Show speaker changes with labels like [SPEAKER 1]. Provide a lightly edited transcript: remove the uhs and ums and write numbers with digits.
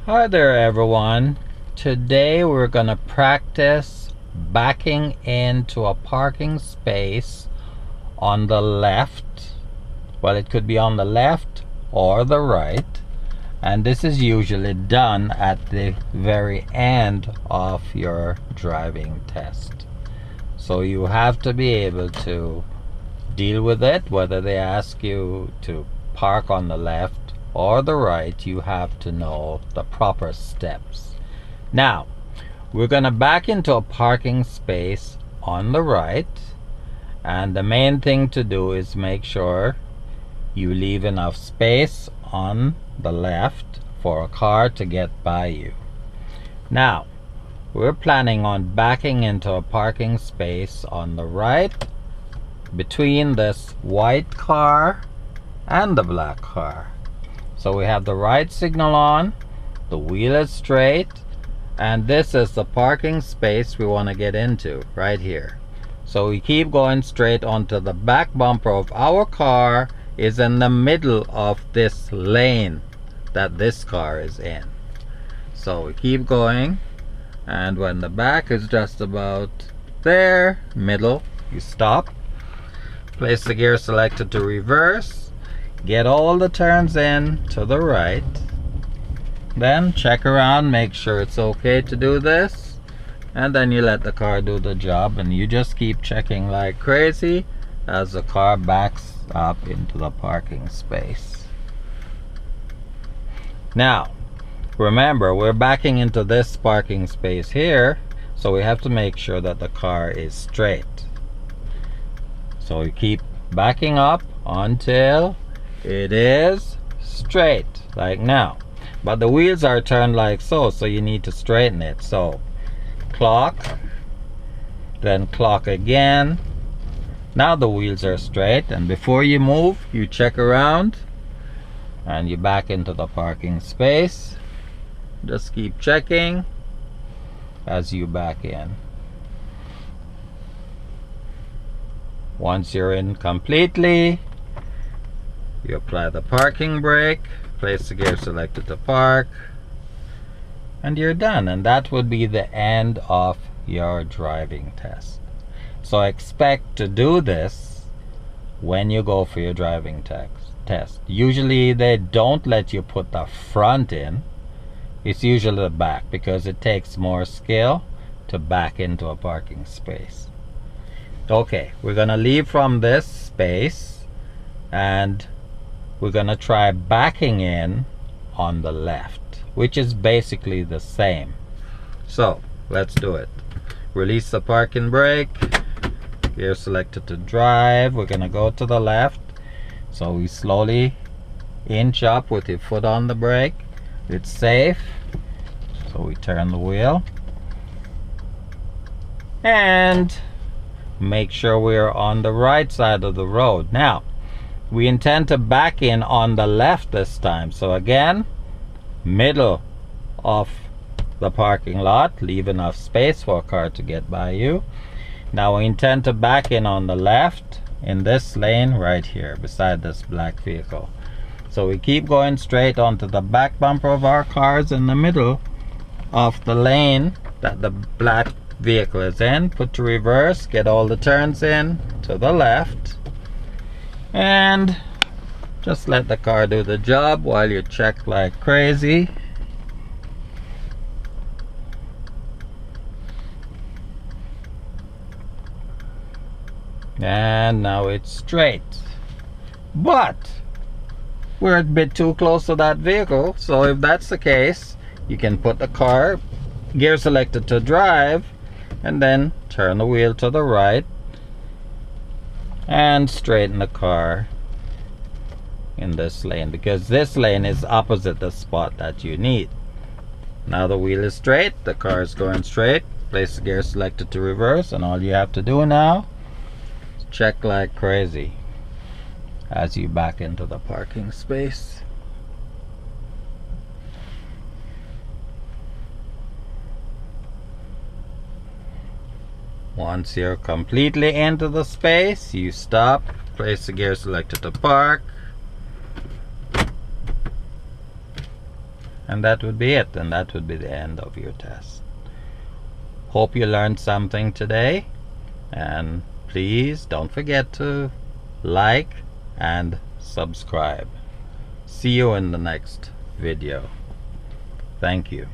[SPEAKER 1] Hi there everyone. Today we're gonna practice backing into a parking space on the left. Well, it could be on the left or the right, and this is usually done at the very end of your driving test. So you have to be able to deal with it, whether they ask you to park on the left or the right. You have to know the proper steps. Now we're gonna back into a parking space on the right, and the main thing to do is make sure you leave enough space on the left for a car to get by you. Now we're planning on backing into a parking space on the right between this white car and the black car. So we have the right signal on, the wheel is straight, and this is the parking space we want to get into right here. So we keep going straight onto the back bumper of our car is in the middle of this lane that this car is in. So we keep going, and when the back is just about there, middle, you stop. Place the gear selected to reverse, get all the turns in to the right, then check around, make sure it's okay to do this, and then you let the car do the job, and you just keep checking like crazy as the car backs up into the parking space. Now remember, we're backing into this parking space here, so we have to make sure that the car is straight. So we keep backing up until it is straight, like now. But the wheels are turned like so, so you need to straighten it. So clock, then clock again. Now the wheels are straight, and before you move, you check around and you back into the parking space. Just keep checking as you back in. Once you're in completely, you apply the parking brake, place the gear selected to park, and you're done. And that would be the end of your driving test. So expect to do this when you go for your driving test. Usually they don't let you put the front in. It's usually the back, because it takes more skill to back into a parking space. Okay, we're gonna leave from this space and we're gonna try backing in on the left, which is basically the same. So let's do it. Release the parking brake, gear selected to drive. We're gonna go to the left, so we slowly inch up with your foot on the brake. It's safe, so we turn the wheel and make sure we're on the right side of the road. Now we intend to back in on the left this time, so again, middle of the parking lot, leave enough space for a car to get by you. Now we intend to back in on the left in this lane right here beside this black vehicle. So we keep going straight onto the back bumper of our cars in the middle of the lane that the black vehicle is in. Put to reverse, get all the turns in to the left, and just let the car do the job while you check like crazy. And now it's straight, but we're a bit too close to that vehicle. So if that's the case, you can put the car gear selected to drive, and then turn the wheel to the right and straighten the car in this lane, because this lane is opposite the spot that you need. Now the wheel is straight, the car is going straight. Place the gear selected to reverse, and all you have to do now is check like crazy as you back into the parking space. Once you're completely into the space, you stop, place the gear selected to park, And that would be it, and that would be the end of your test. Hope you learned something today, and please don't forget to like and subscribe. See you in the next video. Thank you.